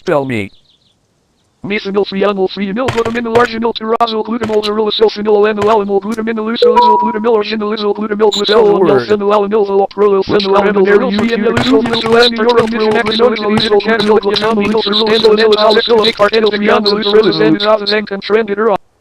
spell me. Mesanylphrenyl glutamine arginal tyrazole glutamol zerulacil phenylalanil glutamine lucilizil glutamil arginalizil glutamil glycol phenylalanil prolyl phenylalanil phenylalanil phenylalanil